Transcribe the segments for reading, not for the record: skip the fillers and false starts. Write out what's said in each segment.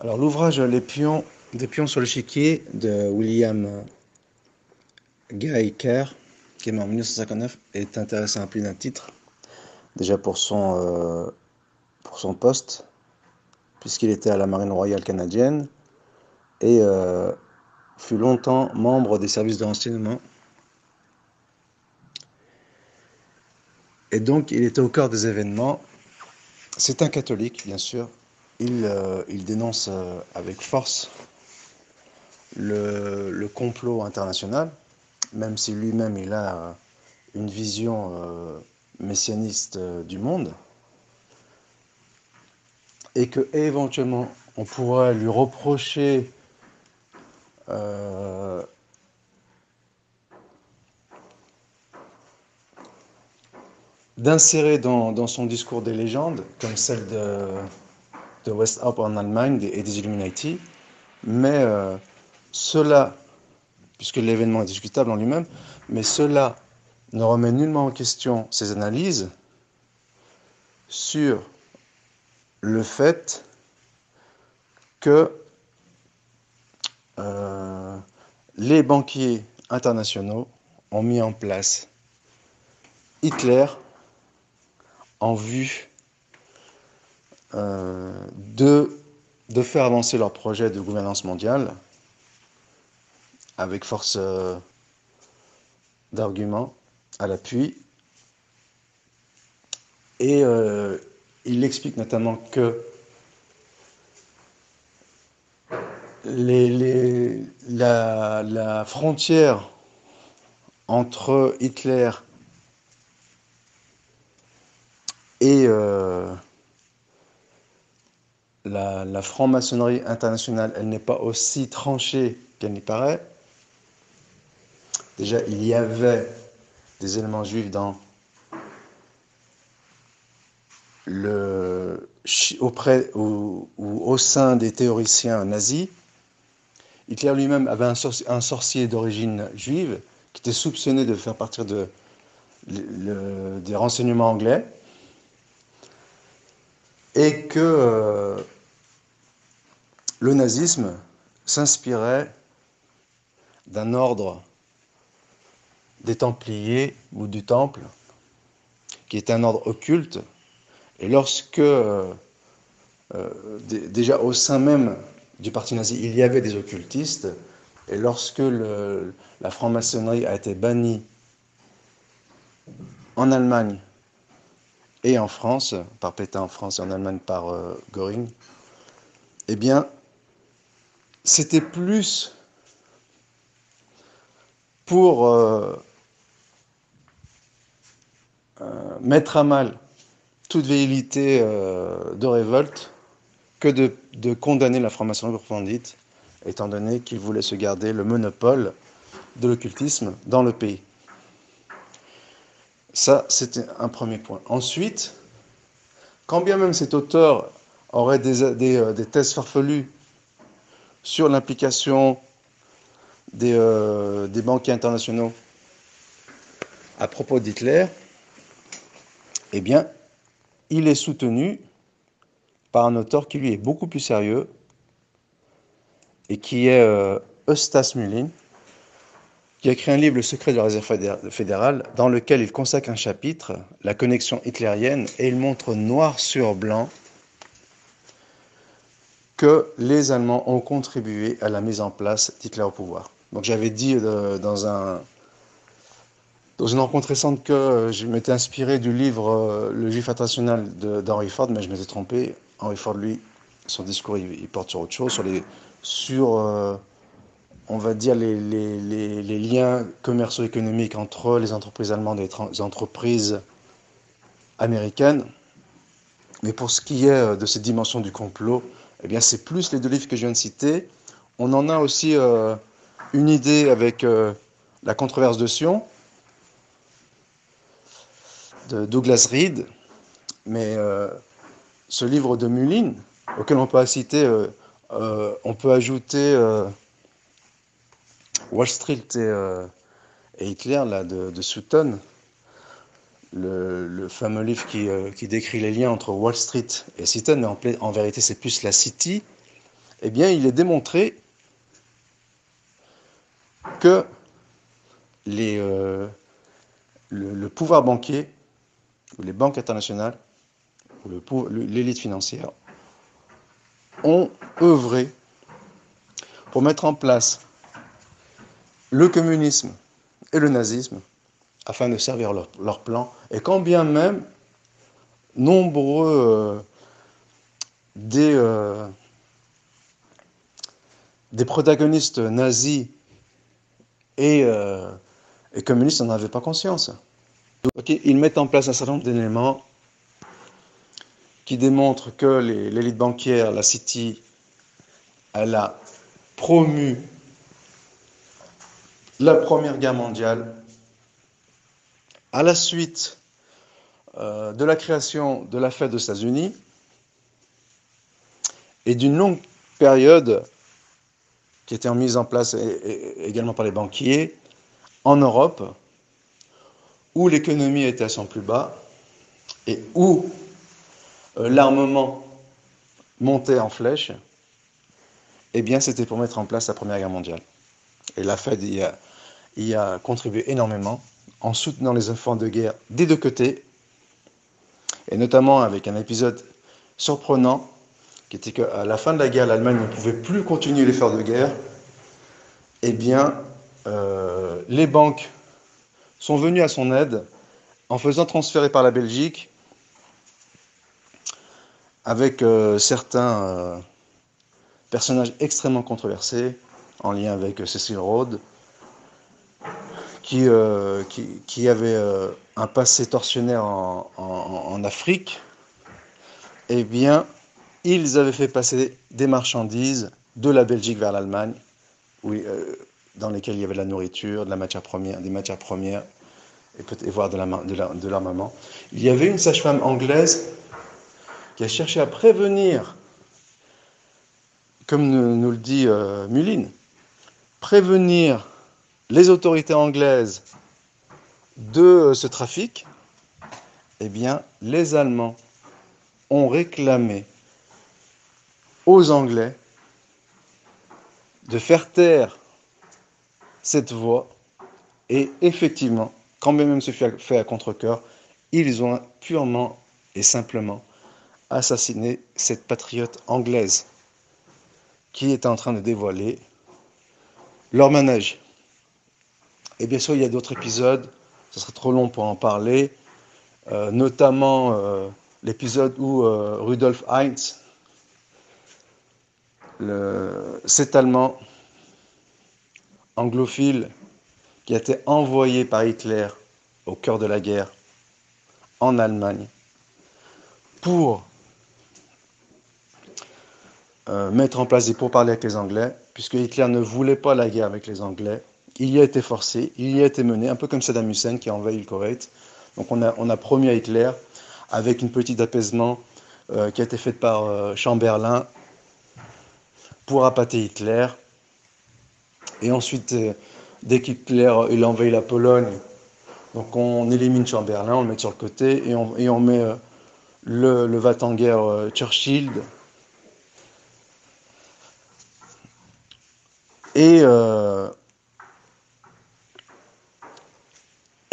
Alors, l'ouvrage Des pions sur l'échiquier de William Guy Kerr, qui est mort en 1959, est intéressant à plus d'un titre. Déjà pour son poste, puisqu'il était à la Marine royale canadienne et fut longtemps membre des services de renseignement. Et donc, il était au cœur des événements. C'est un catholique, bien sûr. Il dénonce avec force le complot international, même si lui-même il a une vision messianiste du monde, et que éventuellement on pourrait lui reprocher euh, d'insérer dans son discours des légendes, comme celle de West Hope en Allemagne et des Illuminati, mais cela, puisque l'événement est discutable en lui-même, mais cela ne remet nullement en question ses analyses sur le fait que euh, les banquiers internationaux ont mis en place Hitler en vue euh, de, de faire avancer leur projet de gouvernance mondiale avec force d'arguments à l'appui. Et il explique notamment que la frontière entre Hitler et la franc-maçonnerie internationale, elle n'est pas aussi tranchée qu'elle n'y paraît. Déjà, il y avait des éléments juifs au sein des théoriciens nazis. Hitler lui-même avait un sorcier d'origine juive qui était soupçonné de faire partir des renseignements anglais, et que le nazisme s'inspirait d'un ordre des Templiers ou du Temple, qui est un ordre occulte. Et lorsque, déjà au sein même du parti nazi, il y avait des occultistes, et lorsque la franc-maçonnerie a été bannie en Allemagne et en France, par Pétain en France et en Allemagne par Göring, eh bien, c'était plus pour mettre à mal toute velléité de révolte que de condamner la franc-maçonnerie proprement dite, étant donné qu'il voulait se garder le monopole de l'occultisme dans le pays. Ça, c'était un premier point. Ensuite, quand bien même cet auteur aurait des thèses farfelues sur l'implication des banquiers internationaux à propos d'Hitler, eh bien, il est soutenu par un auteur qui lui est beaucoup plus sérieux et qui est Eustace Mullin, qui a écrit un livre, Le secret de la réserve fédérale, dans lequel il consacre un chapitre, la connexion hitlérienne, et il montre noir sur blanc que les Allemands ont contribué à la mise en place d'Hitler au pouvoir. Donc j'avais dit dans une rencontre récente que je m'étais inspiré du livre Le Juif international d'Henry Ford, mais je m'étais trompé. Henry Ford, lui, son discours, il porte sur autre chose, sur on va dire, les liens commercio-économiques entre les entreprises allemandes et les entreprises américaines. Mais pour ce qui est de cette dimension du complot, eh bien, c'est plus les deux livres que je viens de citer. On en a aussi une idée avec La controverse de Sion, de Douglas Reed, mais ce livre de Mullin, auquel on peut ajouter Wall Street et Hitler là, de Sutton, le fameux livre qui décrit les liens entre Wall Street et Sutton, mais en vérité c'est plus la City, eh bien, il est démontré que le pouvoir banquier, ou les banques internationales, ou l'élite financière, ont œuvré pour mettre en place le communisme et le nazisme afin de servir leur plan. Et quand bien même nombreux des, euh, des protagonistes nazis et communistes n'en avaient pas conscience. Okay, ils mettent en place un certain nombre d'éléments qui démontrent que l'élite bancaire, la City, elle a promu la Première Guerre mondiale à la suite de la création de la Fed aux États-Unis et d'une longue période qui était mise en place également par les banquiers en Europe, où l'économie était à son plus bas et où l'armement montait en flèche, eh bien c'était pour mettre en place la Première Guerre mondiale. Et la Fed y a contribué énormément en soutenant les efforts de guerre des deux côtés, et notamment avec un épisode surprenant qui était qu'à la fin de la guerre, l'Allemagne ne pouvait plus continuer l'effort de guerre. Eh bien, les banques sont venues à son aide en faisant transférer par la Belgique avec certains personnages extrêmement controversés en lien avec Cecil Rhodes, qui avait un passé tortionnaire en Afrique. Eh bien, ils avaient fait passer des marchandises de la Belgique vers l'Allemagne, dans lesquelles il y avait de la nourriture, de la matière première, des matières premières, et voire de l'armement. Il y avait une sage-femme anglaise qui a cherché à prévenir, comme nous le dit Mullin, prévenir les autorités anglaises de ce trafic. Eh bien, les Allemands ont réclamé aux Anglais de faire taire cette voix, et effectivement, quand bien même ce fut fait à contre-cœur, ils ont purement et simplement assassiné cette patriote anglaise qui était en train de dévoiler leur manège. Et bien sûr, il y a d'autres épisodes, ce serait trop long pour en parler, notamment l'épisode où Rudolf Heinz, cet Allemand anglophile qui a été envoyé par Hitler au cœur de la guerre en Allemagne pour mettre en place des pourparlers avec les Anglais, puisque Hitler ne voulait pas la guerre avec les Anglais. Il y a été forcé, il y a été mené, un peu comme Saddam Hussein qui a envahi le Koweït. Donc on a promis à Hitler, avec une petite apaisement qui a été faite par Chamberlain, pour appâter Hitler. Et ensuite, dès qu'Hitler il a envahi la Pologne, donc on élimine Chamberlain, on le met sur le côté, et on met le va-t-en-guerre Churchill. Et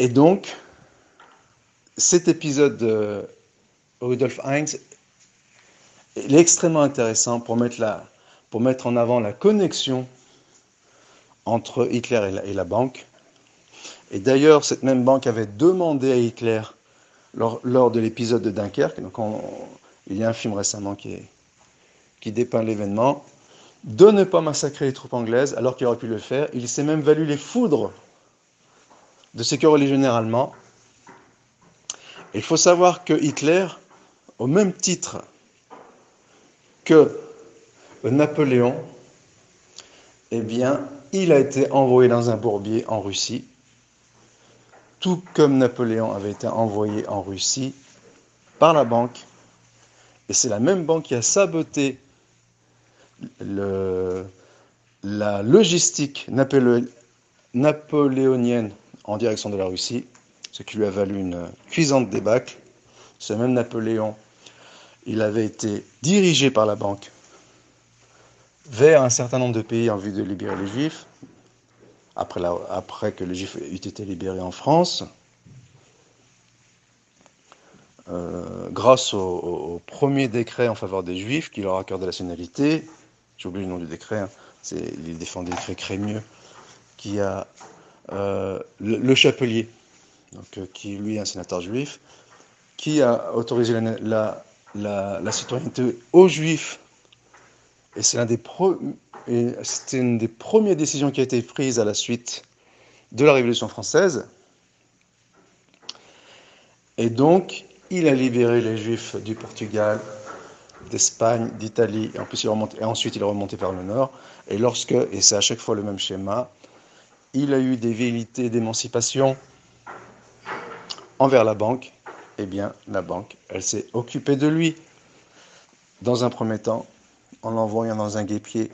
donc, cet épisode de Rudolf Heinz est extrêmement intéressant pour mettre en avant la connexion entre Hitler et la banque. Et d'ailleurs, cette même banque avait demandé à Hitler, lors de l'épisode de Dunkerque, donc il y a un film récemment qui dépeint l'événement, de ne pas massacrer les troupes anglaises alors qu'il aurait pu le faire. Il s'est même valu les foudres de ses cœurs légionnaires allemands. Et il faut savoir que Hitler, au même titre que Napoléon, eh bien, il a été envoyé dans un bourbier en Russie, tout comme Napoléon avait été envoyé en Russie par la banque. Et c'est la même banque qui a saboté la logistique napoléonienne en direction de la Russie, ce qui lui a valu une cuisante débâcle. Ce même Napoléon, il avait été dirigé par la banque vers un certain nombre de pays en vue de libérer les Juifs, après que les Juifs aient été libérés en France, grâce au premier décret en faveur des Juifs qui leur accordait la nationalité. J'ai oublié le nom du décret, hein, il défendait le décret Crémieux, qui a le Chapelier, donc, qui lui est un sénateur juif, qui a autorisé la citoyenneté aux Juifs. Et c'était une des premières décisions qui a été prise à la suite de la Révolution française. Et donc, il a libéré les Juifs du Portugal, d'Espagne, d'Italie, et ensuite il est remonté vers le nord. Et c'est à chaque fois le même schéma, il a eu des velléités d'émancipation envers la banque. Eh bien, la banque, elle s'est occupée de lui, dans un premier temps, en l'envoyant dans un guêpier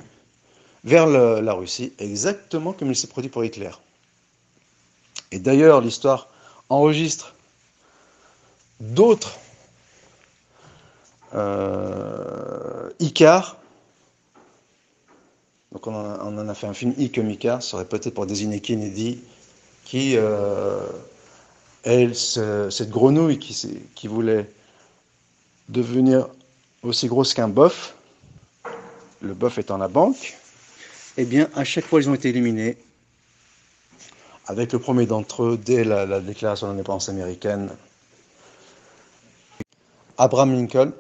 vers la Russie, exactement comme il s'est produit pour Hitler. Et d'ailleurs, l'histoire enregistre d'autres Icare. Donc on en a fait un film I comme Icare, ça aurait peut-être pour désigner Kennedy, qui est cette grenouille qui voulait devenir aussi grosse qu'un bœuf, le bœuf étant la banque. Eh bien, à chaque fois, ils ont été éliminés, avec le premier d'entre eux, dès la déclaration d'indépendance américaine, Abraham Lincoln.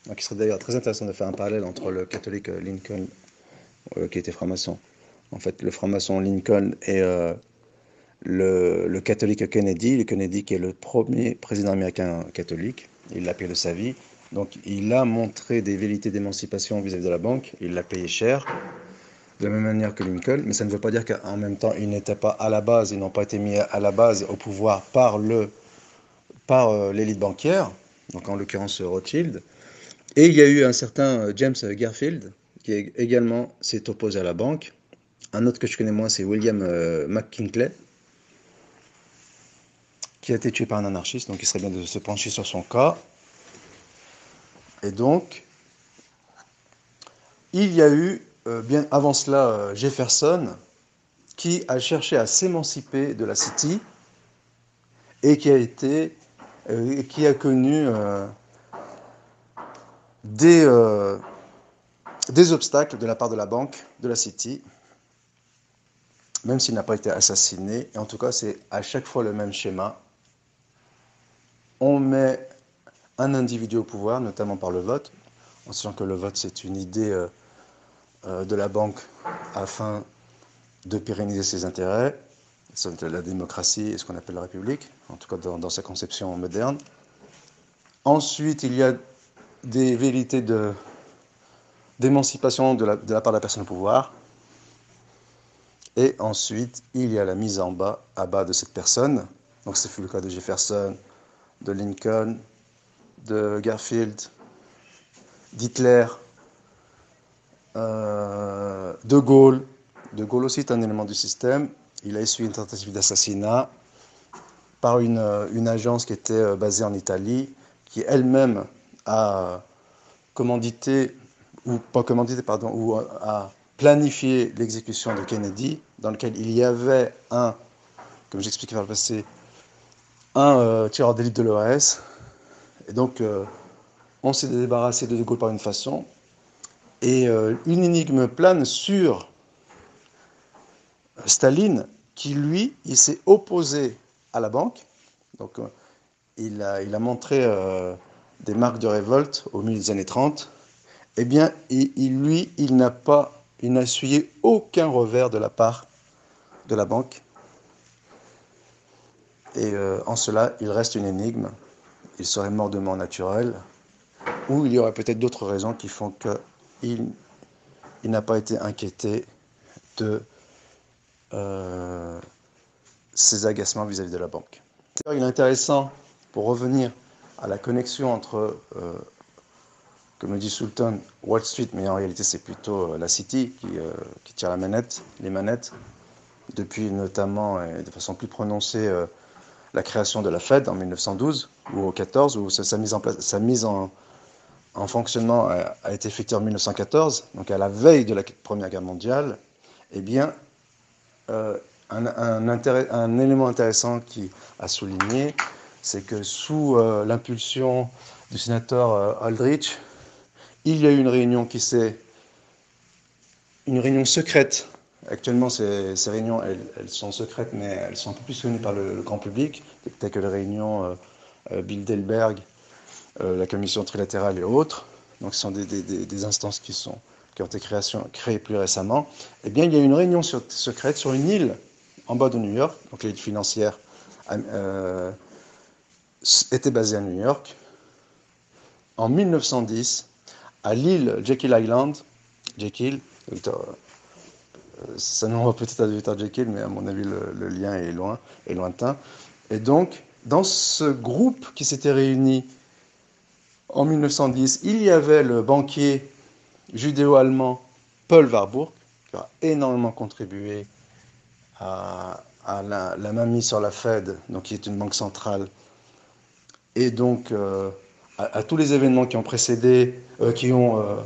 Donc, il serait d'ailleurs très intéressant de faire un parallèle entre le catholique Lincoln, qui était franc-maçon. En fait, le franc-maçon Lincoln et le catholique Kennedy. Le Kennedy qui est le premier président américain catholique. Il l'a payé de sa vie. Donc, il a montré des velléités d'émancipation vis-à-vis de la banque. Il l'a payé cher, de la même manière que Lincoln. Mais ça ne veut pas dire qu'en même temps, ils n'étaient pas à la base, ils n'ont pas été mis à la base au pouvoir par l'élite bancaire, donc en l'occurrence Rothschild. Et il y a eu un certain James Garfield qui également s'est opposé à la banque. Un autre que je connais moins, c'est William McKinley, qui a été tué par un anarchiste, donc il serait bien de se pencher sur son cas. Et donc, il y a eu, bien avant cela, Jefferson, qui a cherché à s'émanciper de la City et qui a connu des obstacles de la part de la banque de la City, même s'il n'a pas été assassiné. Et en tout cas, c'est à chaque fois le même schéma. On met un individu au pouvoir, notamment par le vote, en sachant que le vote, c'est une idée de la banque afin de pérenniser ses intérêts, c'est la démocratie et ce qu'on appelle la République, en tout cas dans sa conception moderne. Ensuite, il y a des velléités d'émancipation de la part de la personne au pouvoir. Et ensuite, il y a la mise à bas de cette personne. Donc, ce fut le cas de Jefferson, de Lincoln, de Garfield, d'Hitler, de Gaulle. De Gaulle aussi est un élément du système. Il a essuyé une tentative d'assassinat par une agence qui était basée en Italie, qui elle-même a commandité, ou pas commandité, pardon, ou a planifié l'exécution de Kennedy, dans lequel il y avait comme j'expliquais par le passé, un tireur d'élite de l'OAS. Et donc, on s'est débarrassé de Gaulle par une façon. Et une énigme plane sur Staline, qui lui, il s'est opposé à la banque. Donc, il a montré des marques de révolte au milieu des années 30. Eh bien, il n'a essuyé aucun revers de la part de la banque. Et en cela, il reste une énigme. Il serait mort de mort naturelle, ou il y aurait peut-être d'autres raisons qui font qu'il n'a pas été inquiété de ses agacements vis-à-vis de la banque. Il est intéressant, pour revenir à la connexion entre, comme le dit Sultan, Wall Street, mais en réalité c'est plutôt la City qui tire les manettes, depuis notamment, et de façon plus prononcée, la création de la Fed en 1912 ou au 14, où sa mise en fonctionnement a été effectué en 1914, donc à la veille de la Première Guerre mondiale, eh bien, un élément intéressant qui a souligné, c'est que sous l'impulsion du sénateur Aldrich, il y a eu une réunion une réunion secrète. Actuellement, ces réunions, elles sont secrètes, mais elles sont un peu plus connues par le grand public, telles que les réunions Bilderberg, la commission trilatérale et autres. Donc, ce sont des instances qui ont été créées plus récemment. Eh bien, il y a une réunion secrète sur une île en bas de New York, donc l'élite financière était basée à New York, en 1910, à l'île Jekyll Island. Jekyll, ça nous renvoie peut-être à Dr. Jekyll, mais à mon avis, le lien est lointain. Et donc, dans ce groupe qui s'était réuni en 1910, il y avait le banquier judéo-allemand Paul Warburg, qui a énormément contribué à la mainmise sur la Fed, donc qui est une banque centrale, et donc à tous les événements qui ont précédé, qui ont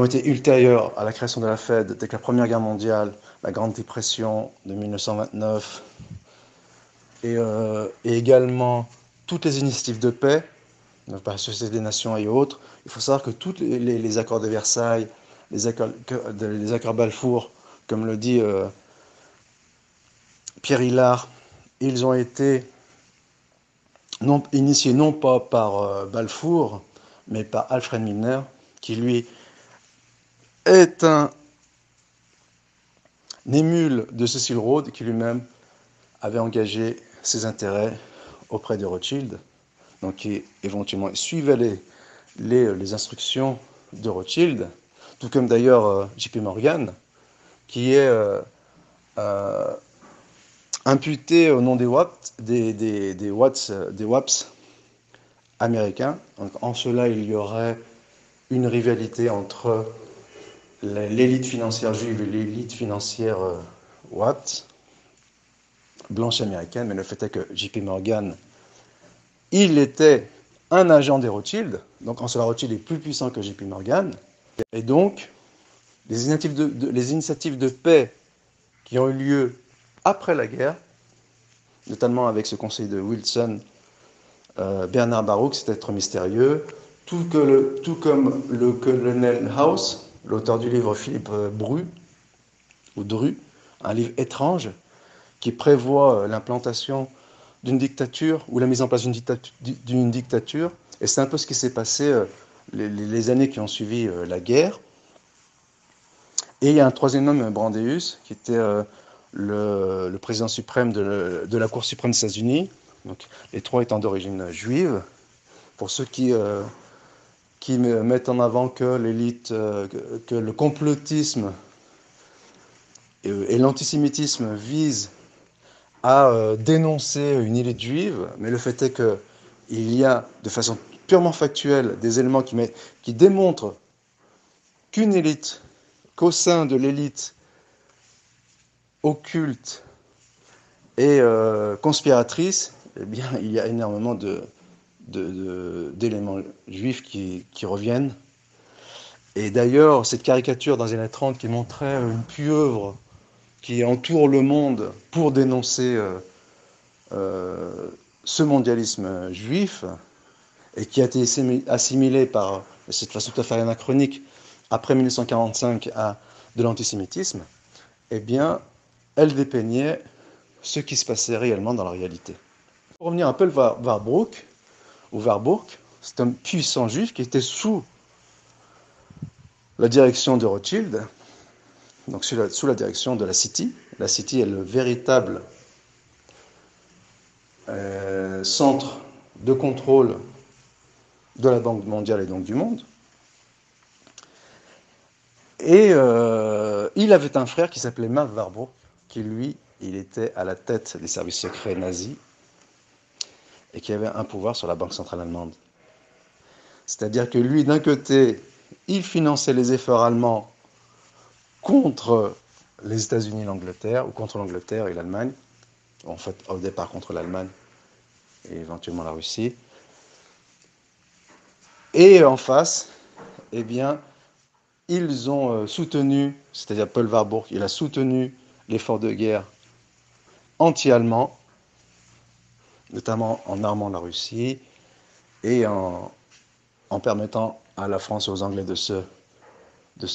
été ultérieurs à la création de la Fed, dès que la Première Guerre mondiale, la Grande Dépression de 1929, et également toutes les initiatives de paix, par la Société des Nations et autres. Il faut savoir que tous les accords de Versailles, les accords Balfour, comme le dit Pierre Hillard, ils ont été initiés non pas par Balfour, mais par Alfred Milner, qui lui est un émule de Cecil Rhodes, qui lui-même avait engagé ses intérêts auprès de Rothschild, donc qui éventuellement suivait les instructions de Rothschild, tout comme d'ailleurs JP Morgan, qui est imputé au nom des WAPS américains. Donc, en cela, il y aurait une rivalité entre l'élite financière juive et l'élite financière WAPS, blanche américaine, mais le fait est que JP Morgan, il était un agent des Rothschild, donc en cela Rothschild est plus puissant que JP Morgan, et donc les initiatives de paix qui ont eu lieu après la guerre, notamment avec ce conseil de Wilson, Bernard Baruch, cet être mystérieux, tout comme le colonel House, l'auteur du livre Philippe Dru, un livre étrange qui prévoit l'implantation d'une dictature ou la mise en place d'une dictature. Et c'est un peu ce qui s'est passé les années qui ont suivi la guerre. Et il y a un troisième homme, Brandeis, qui était le président suprême de la Cour suprême des États-Unis. Donc, les trois étant d'origine juive. Pour ceux qui mettent en avant que l'élite, que le complotisme et l'antisémitisme visent à dénoncer une élite juive, mais le fait est qu'il y a, de façon purement factuelle, des éléments qui démontrent qu'au sein de l'élite occulte et conspiratrice, eh bien, il y a énormément d'éléments juifs qui reviennent. Et d'ailleurs, cette caricature dans les années 30 qui montrait une pieuvre qui entoure le monde pour dénoncer ce mondialisme juif, et qui a été assimilé par cette façon tout à fait anachronique après 1945 à de l'antisémitisme, eh bien, elle dépeignait ce qui se passait réellement dans la réalité. Pour revenir à Paul Warburg, c'est un puissant juif qui était sous la direction de Rothschild, donc sous la direction de la City. La City est le véritable centre de contrôle de la Banque mondiale et donc du monde. Et il avait un frère qui s'appelait Mark Warburg, qui lui, il était à la tête des services secrets nazis et qui avait un pouvoir sur la Banque centrale allemande. C'est-à-dire que lui, d'un côté, il finançait les efforts allemands contre les États-Unis et l'Angleterre, ou contre l'Angleterre et l'Allemagne, en fait au départ contre l'Allemagne et éventuellement la Russie. Et en face, eh bien, ils ont soutenu, c'est-à-dire Paul Warburg, il a soutenu l'effort de guerre anti-allemand, notamment en armant la Russie et en permettant à la France et aux Anglais de se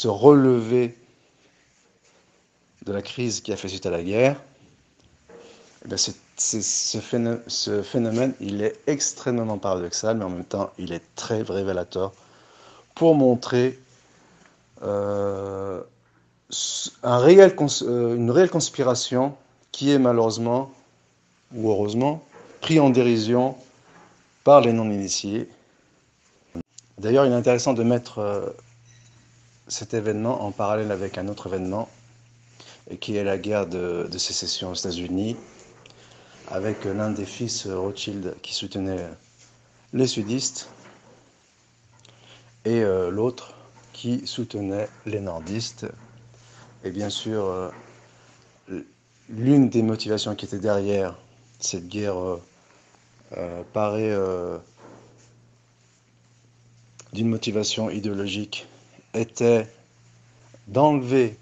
relever de la crise qui a fait suite à la guerre. Eh bien, ce phénomène, il est extrêmement paradoxal, mais en même temps, il est très révélateur pour montrer euh, une réelle conspiration qui est malheureusement, ou heureusement, pris en dérision par les non-initiés. D'ailleurs, il est intéressant de mettre cet événement en parallèle avec un autre événement, qui est la guerre de sécession aux États-Unis, avec l'un des fils Rothschild qui soutenait les sudistes et l'autre qui soutenait les nordistes. Et bien sûr, l'une des motivations qui était derrière cette guerre paraît d'une motivation idéologique était d'enlever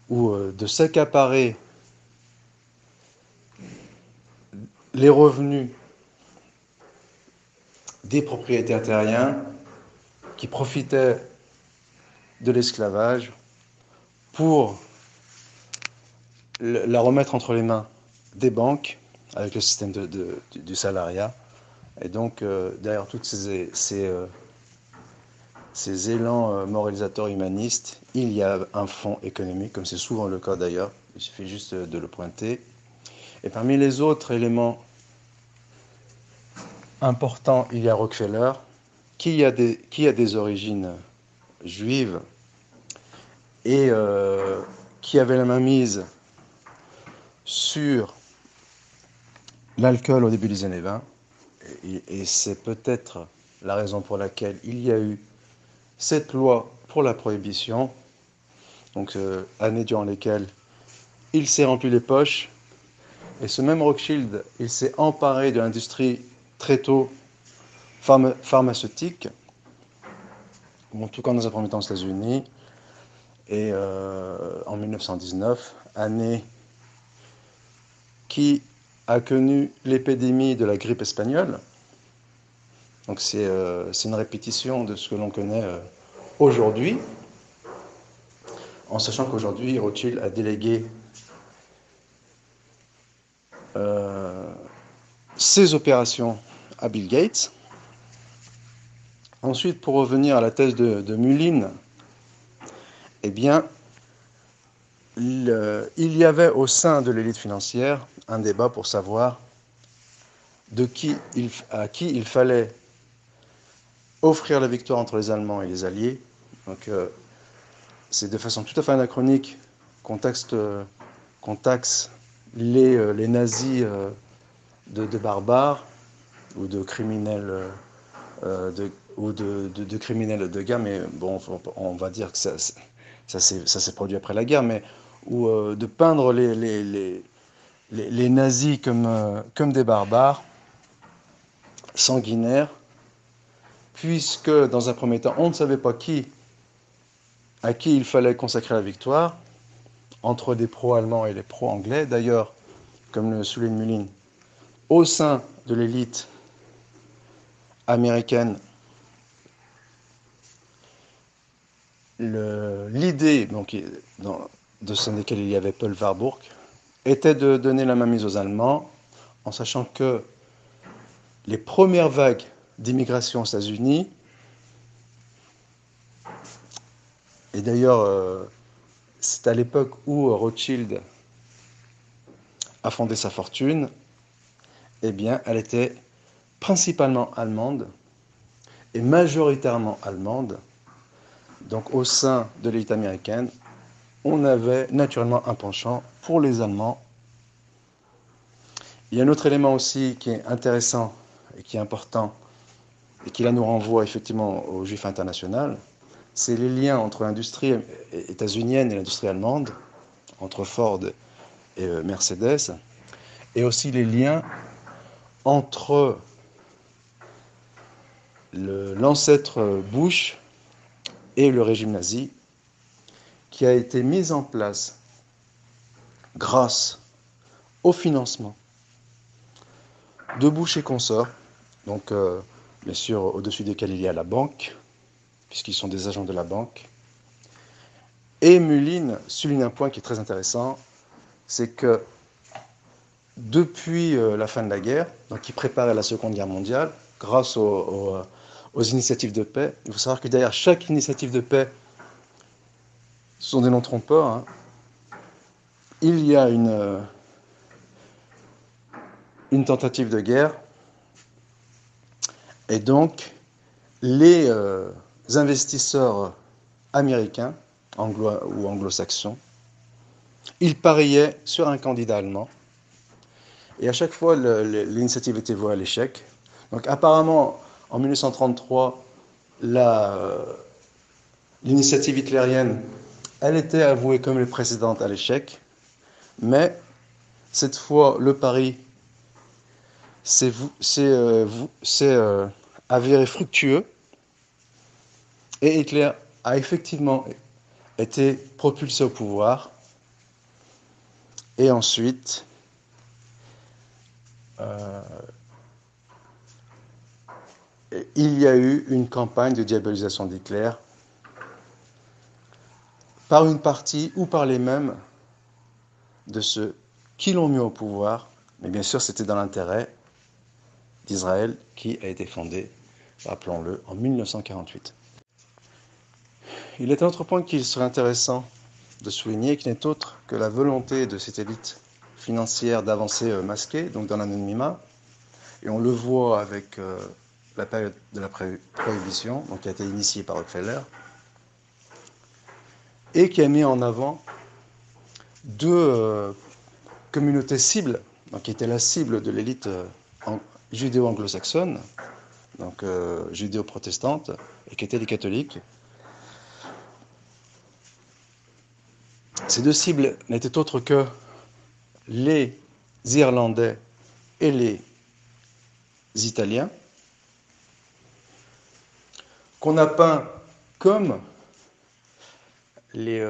ou de s'accaparer les revenus des propriétaires terriens qui profitaient de l'esclavage pour la remettre entre les mains des banques avec le système du salariat. Et donc, derrière tous ces élans moralisateurs humanistes, il y a un fond économique, comme c'est souvent le cas d'ailleurs. Il suffit juste de le pointer. Et parmi les autres éléments importants, il y a Rockefeller, qui a des origines juives et qui avait la mainmise sur l'alcool au début des années 20. Et c'est peut-être la raison pour laquelle il y a eu cette loi pour la prohibition, donc années durant lesquelles il s'est rempli les poches. Et ce même Rothschild, il s'est emparé de l'industrie très tôt pharmaceutique, en tout cas dans un premier temps aux États-Unis, et en 1919, année qui a connu l'épidémie de la grippe espagnole. Donc c'est une répétition de ce que l'on connaît aujourd'hui, en sachant qu'aujourd'hui, Rothschild a délégué ses opérations à Bill Gates. Ensuite, pour revenir à la thèse de Mullin, eh bien, il y avait au sein de l'élite financière un débat pour savoir à qui il fallait offrir la victoire entre les Allemands et les Alliés. Donc, c'est de façon tout à fait anachronique qu'on taxe les nazis de barbares ou de criminels de criminels de guerre, mais bon, on va dire que ça s'est produit après la guerre, mais ou de peindre les nazis comme des barbares sanguinaires, puisque dans un premier temps, on ne savait pas à qui il fallait consacrer la victoire, entre des pro-allemands et les pro-anglais. D'ailleurs, comme le souligne Mullin, au sein de l'élite américaine, l'idée de sein desquels il y avait Paul Warburg était de donner la mainmise aux Allemands, en sachant que les premières vagues d'immigration aux États-Unis, et d'ailleurs c'est à l'époque où Rothschild a fondé sa fortune, eh bien elle était principalement allemande et majoritairement allemande. Donc au sein de l'élite américaine, on avait naturellement un penchant pour les Allemands. Il y a un autre élément aussi qui est intéressant et qui est important et qui là nous renvoie effectivement au juif international, c'est les liens entre l'industrie états-unienne et l'industrie allemande, entre Ford et Mercedes, et aussi les liens entre l'ancêtre Bush et le régime nazi, qui a été mis en place grâce au financement de Bush et consorts, donc bien sûr au-dessus desquels il y a la banque, puisqu'ils sont des agents de la banque. Et Mullin souligne un point qui est très intéressant, c'est que depuis la fin de la guerre, donc il préparait la Seconde Guerre mondiale, grâce aux initiatives de paix. Il faut savoir que derrière chaque initiative de paix, ce sont des noms trompeurs, hein, il y a une tentative de guerre, et donc les investisseurs américains ou anglo-saxons, ils pariaient sur un candidat allemand, et à chaque fois l'initiative était vouée à l'échec. Donc apparemment, en 1933, l'initiative hitlérienne, elle était avouée comme les précédentes à l'échec, mais cette fois, le pari s'est avéré fructueux, et Hitler a effectivement été propulsé au pouvoir, et ensuite il y a eu une campagne de diabolisation d'Hitler par une partie ou par les mêmes de ceux qui l'ont mis au pouvoir, mais bien sûr c'était dans l'intérêt d'Israël, qui a été fondé, rappelons-le, en 1948. Il est un autre point qu'il serait intéressant de souligner, qui n'est autre que la volonté de cette élite financière d'avancer masquée, donc dans l'anonymat, et on le voit avec la période de la prohibition, donc qui a été initiée par Rockefeller, et qui a mis en avant deux communautés cibles, donc qui étaient la cible de l'élite judéo-anglo-saxonne, donc judéo-protestante, et qui étaient les catholiques. Ces deux cibles n'étaient autres que les Irlandais et les Italiens, qu'on a peint comme les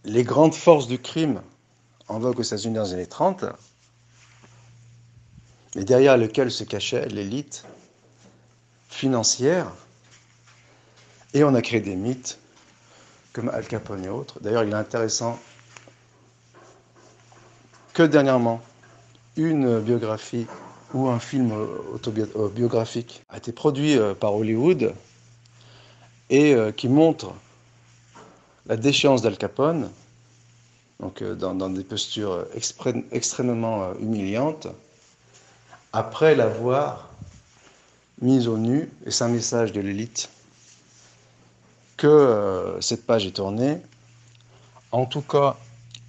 grandes forces du crime en vogue aux États-Unis dans les années 30, mais derrière lequel se cachait l'élite financière, et on a créé des mythes comme Al Capone et autres. D'ailleurs, il est intéressant que dernièrement, une biographie ou un film autobiographique a été produit par Hollywood, et qui montre la déchéance d'Al Capone, donc dans des postures extrêmement humiliantes, après l'avoir mise au nu, et c'est un message de l'élite que cette page est tournée. En tout cas,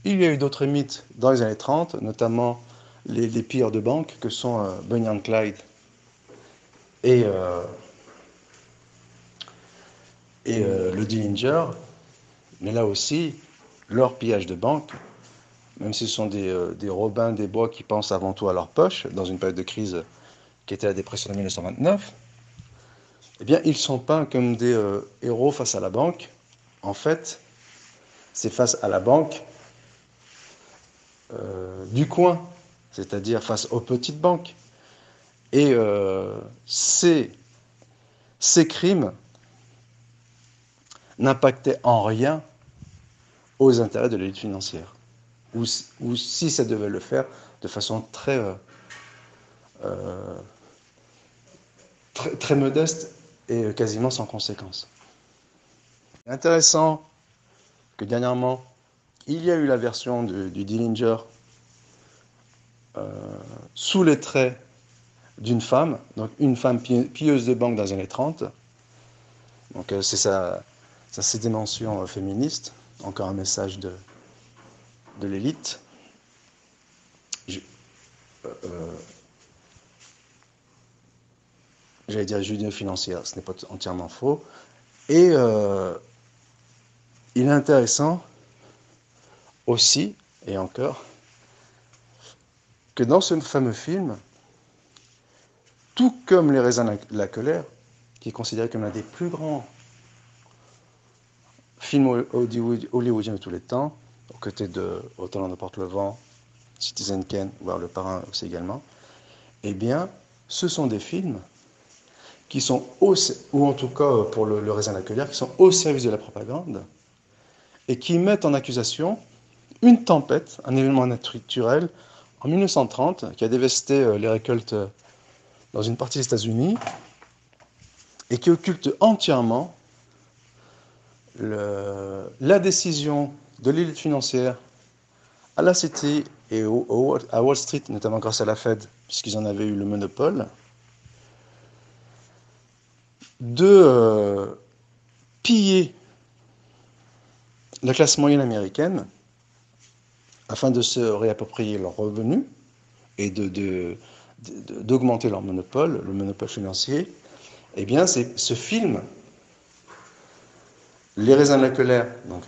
il y a eu d'autres mythes dans les années 30, notamment les pilleurs de banque que sont Bonnie and Clyde et le Dillinger, mais là aussi, leur pillage de banque, même si ce sont des Robins des Bois qui pensent avant tout à leur poche, dans une période de crise qui était la dépression de 1929, eh bien, ils sont peints comme des héros face à la banque. En fait, c'est face à la banque du coin, c'est-à-dire face aux petites banques. Et ces crimes n'impactaient en rien aux intérêts de l'élite financière. Ou si ça devait le faire, de façon très modeste et quasiment sans conséquence. C'est intéressant que dernièrement, il y a eu la version du Dillinger sous les traits d'une femme, donc une femme pilleuse de banque dans les années 30. Donc c'est ses dimensions féministes, encore un message de l'élite. J'allais dire judéo-financière, ce n'est pas entièrement faux. Et il est intéressant aussi, et encore, que dans ce fameux film, tout comme Les raisins de la colère, qui est considéré comme l'un des plus grands films hollywoodiens de tous les temps, aux côtés de Au talent de porte le vent, Citizen Kane, voire Le Parrain aussi également, eh bien, ce sont des films qui sont, ou en tout cas pour le raisin de la colère, qui sont au service de la propagande et qui mettent en accusation une tempête, un événement naturel en 1930 qui a dévasté les récoltes dans une partie des États-Unis et qui occulte entièrement la décision de l'élite financière à la City et à Wall Street, notamment grâce à la Fed, puisqu'ils en avaient eu le monopole, de piller la classe moyenne américaine afin de se réapproprier leurs revenus et d'augmenter leur monopole, le monopole financier. Eh bien, c'est ce film, Les raisins de la colère, donc,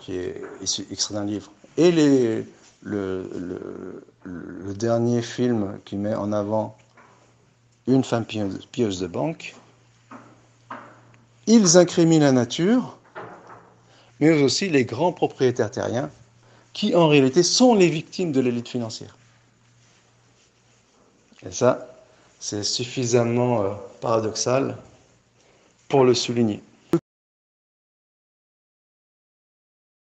qui est extrait d'un livre, et le dernier film qui met en avant une femme pilleuse de banque, ils incriminent la nature, mais aussi les grands propriétaires terriens, qui en réalité sont les victimes de l'élite financière. Et ça, c'est suffisamment paradoxal pour le souligner.